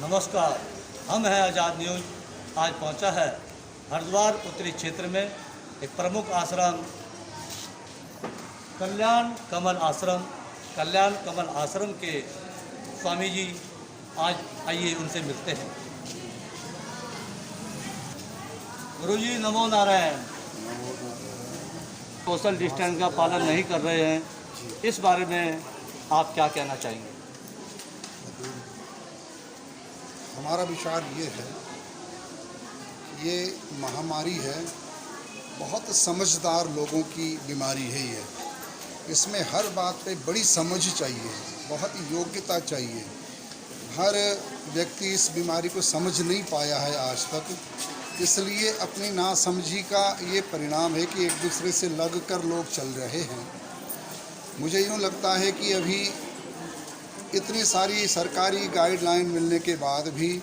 नमस्कार, हम हैं आज़ाद न्यूज़। आज पहुंचा है हरिद्वार उत्तरी क्षेत्र में एक प्रमुख आश्रम कल्याण कमल आश्रम के स्वामी जी। आज आइए उनसे मिलते हैं। गुरुजी नमो नारायण। सोशल डिस्टेंस का पालन नहीं कर रहे हैं, इस बारे में आप क्या कहना चाहेंगे? हमारा विचार ये है, ये महामारी है, बहुत समझदार लोगों की बीमारी है ये। इसमें हर बात पे बड़ी समझ चाहिए, बहुत योग्यता चाहिए। हर व्यक्ति इस बीमारी को समझ नहीं पाया है आज तक, इसलिए अपनी नासमझी का ये परिणाम है कि एक दूसरे से लगकर लोग चल रहे हैं। मुझे यूँ लगता है कि अभी इतनी सारी सरकारी गाइडलाइन मिलने के बाद भी,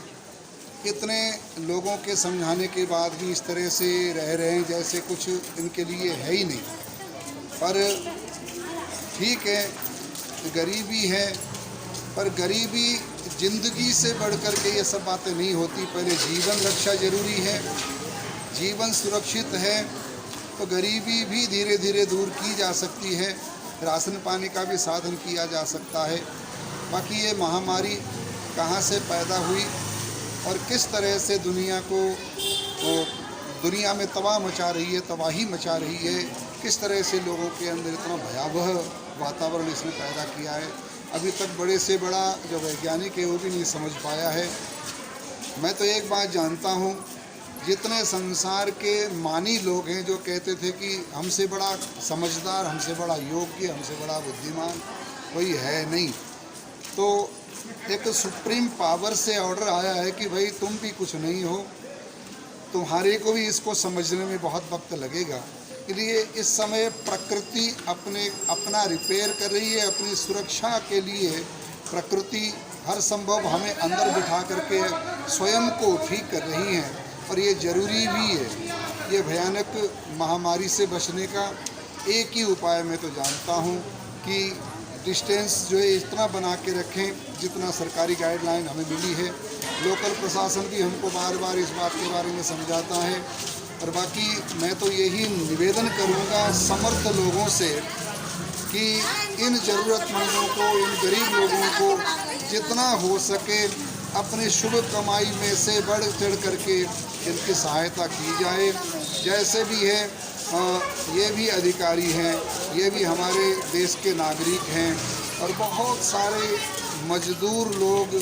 इतने लोगों के समझाने के बाद भी इस तरह से रह रहे हैं जैसे कुछ इनके लिए है ही नहीं। पर ठीक है, गरीबी है, पर गरीबी ज़िंदगी से बढ़ कर के ये सब बातें नहीं होती। पहले जीवन रक्षा जरूरी है, जीवन सुरक्षित है तो गरीबी भी धीरे धीरे दूर की जा सकती है, राशन पानी का भी साधन किया जा सकता है। बाकी ये महामारी कहाँ से पैदा हुई और किस तरह से दुनिया में तबाही मचा रही है, किस तरह से लोगों के अंदर इतना भयावह वातावरण इसने पैदा किया है, अभी तक बड़े से बड़ा जो वैज्ञानिक है वो भी नहीं समझ पाया है। मैं तो एक बात जानता हूँ, जितने संसार के मानी लोग हैं जो कहते थे कि हमसे बड़ा समझदार, हमसे बड़ा योग्य, हमसे बड़ा बुद्धिमान कोई है नहीं, तो एक सुप्रीम पावर से ऑर्डर आया है कि भाई तुम भी कुछ नहीं हो, तुम्हारे को भी इसको समझने में बहुत वक्त लगेगा। इसलिए इस समय प्रकृति अपना रिपेयर कर रही है। अपनी सुरक्षा के लिए प्रकृति हर संभव हमें अंदर बिठा करके स्वयं को ठीक कर रही है, और ये ज़रूरी भी है। ये भयानक महामारी से बचने का एक ही उपाय मैं तो जानता हूँ कि डिस्टेंस जो है इतना बना के रखें जितना सरकारी गाइडलाइन हमें मिली है। लोकल प्रशासन भी हमको बार बार इस बात के बारे में समझाता है। और बाकी मैं तो यही निवेदन करूँगा समर्थ लोगों से कि इन ज़रूरतमंदों को, इन गरीब लोगों को जितना हो सके अपनी शुभ कमाई में से बढ़ चढ़ करके इनकी सहायता की जाए। जैसे भी है, ये भी अधिकारी हैं, ये भी हमारे देश के नागरिक हैं, और बहुत सारे मजदूर लोग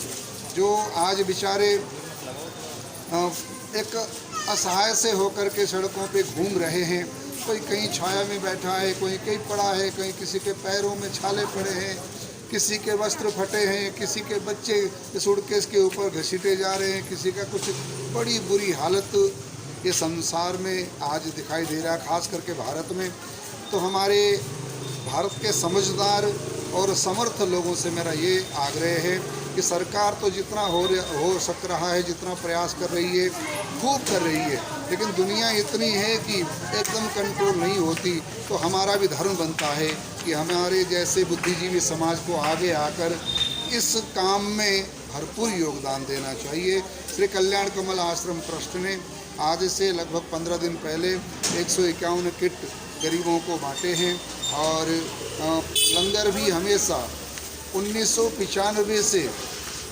जो आज बेचारे एक असहाय से होकर के सड़कों पे घूम रहे हैं। कोई कहीं छाया में बैठा है, कोई कहीं पड़ा है, कहीं किसी के पैरों में छाले पड़े हैं, किसी के वस्त्र फटे हैं, किसी के बच्चे सूटकेस के ऊपर घसीटे जा रहे हैं, किसी का कुछ बड़ी बुरी हालत ये संसार में आज दिखाई दे रहा है, खास करके भारत में। तो हमारे भारत के समझदार और समर्थ लोगों से मेरा ये आग्रह है कि सरकार तो जितना हो सक रहा है, जितना प्रयास कर रही है, खूब कर रही है, लेकिन दुनिया इतनी है कि एकदम कंट्रोल नहीं होती। तो हमारा भी धर्म बनता है कि हमारे जैसे बुद्धिजीवी समाज को आगे आकर इस काम में भरपूर योगदान देना चाहिए। श्री कल्याण कमल आश्रम ट्रस्ट ने आज से लगभग 15 दिन पहले 151 किट गरीबों को बांटे हैं, और लंगर भी हमेशा 1995 से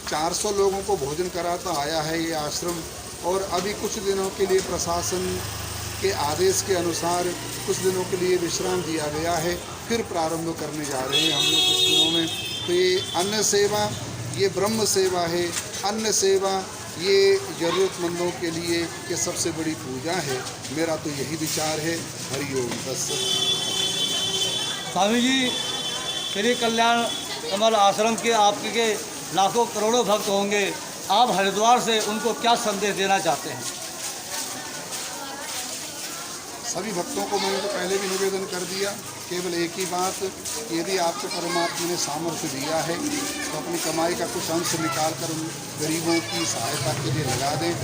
400 लोगों को भोजन कराता आया है ये आश्रम। और अभी कुछ दिनों के लिए प्रशासन के आदेश के अनुसार कुछ दिनों के लिए विश्राम दिया गया है, फिर प्रारंभ करने जा रहे हैं हम लोग कुछ दिनों में। तो ये अन्न सेवा, ये ब्रह्म सेवा है। अन्न सेवा ये ज़रूरतमंदों के लिए ये सबसे बड़ी पूजा है। मेरा तो यही विचार है। हरिओम तत्सत। स्वामी जी, श्री कल्याण कमल आश्रम के आपके लाखों करोड़ों भक्त होंगे, आप हरिद्वार से उनको क्या संदेश देना चाहते हैं? सभी भक्तों को मैंने तो पहले भी निवेदन कर दिया, केवल एक ही बात, यदि आपको परमात्मा ने सामर्थ्य दिया है तो अपनी कमाई का कुछ अंश निकाल कर उन गरीबों की सहायता के लिए लगा दें।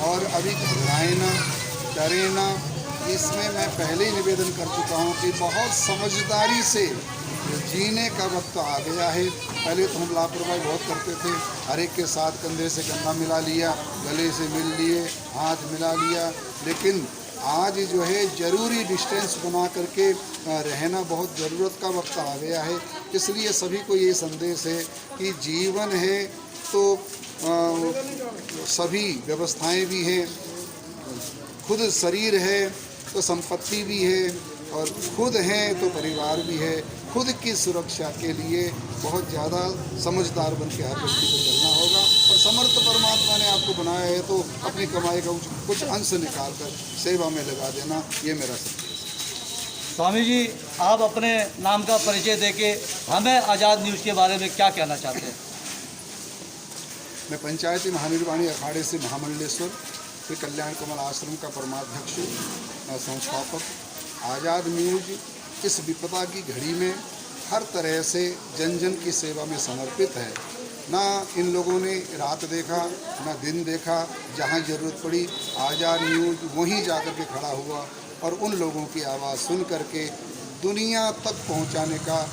और अभी घबराएं ना, डरें ना। इसमें मैं पहले ही निवेदन कर चुका हूँ कि बहुत समझदारी से जीने का वक्त आ गया है। पहले तो हम लापरवाही बहुत करते थे, हर एक के साथ कंधे से कंधा मिला लिया, गले से मिल लिए, हाथ मिला लिया, लेकिन आज जो है ज़रूरी डिस्टेंस बना करके रहना बहुत ज़रूरत का वक्त आ गया है। इसलिए सभी को ये संदेश है कि जीवन है तो सभी व्यवस्थाएं भी हैं, खुद शरीर है तो संपत्ति भी है, और खुद हैं तो परिवार भी है। खुद की सुरक्षा के लिए बहुत ज़्यादा समझदार बन के हर व्यक्ति को चलना होगा, और समर्थ परमात्मा ने आपको बनाया है तो अपनी कमाई का कुछ अंश निकाल कर सेवा में लगा देना, ये मेरा संदेश है। स्वामी जी, आप अपने नाम का परिचय देके हमें आज़ाद न्यूज़ के बारे में क्या कहना चाहते हैं? मैं पंचायती महानिर्वाणी अखाड़े से महामंडलेश्वर श्री कल्याण कमल आश्रम का परमाध्यक्ष, संस्थापक। आज़ाद न्यूज़ इस विपदा की घड़ी में हर तरह से जन जन की सेवा में समर्पित है। ना इन लोगों ने रात देखा, ना दिन देखा, जहां ज़रूरत पड़ी आज़ाद न्यूज़ वहीं जाकर के खड़ा हुआ और उन लोगों की आवाज़ सुन करके दुनिया तक पहुंचाने का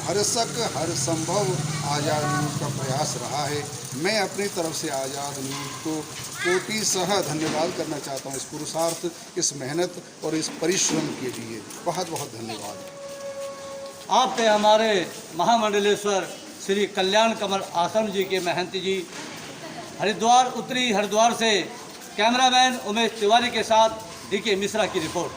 हर संभव आज़ाद न्यूज़ का प्रयास रहा है। मैं अपनी तरफ से आज़ाद न्यूज़ को कोटिशः धन्यवाद करना चाहता हूँ, इस पुरुषार्थ, इस मेहनत और इस परिश्रम के लिए बहुत बहुत धन्यवाद। आप पे हमारे महामंडलेश्वर श्री कल्याण कमल आश्रम जी के महंत जी हरिद्वार उत्तरी हरिद्वार से कैमरामैन उमेश तिवारी के साथ डी के मिश्रा की रिपोर्ट।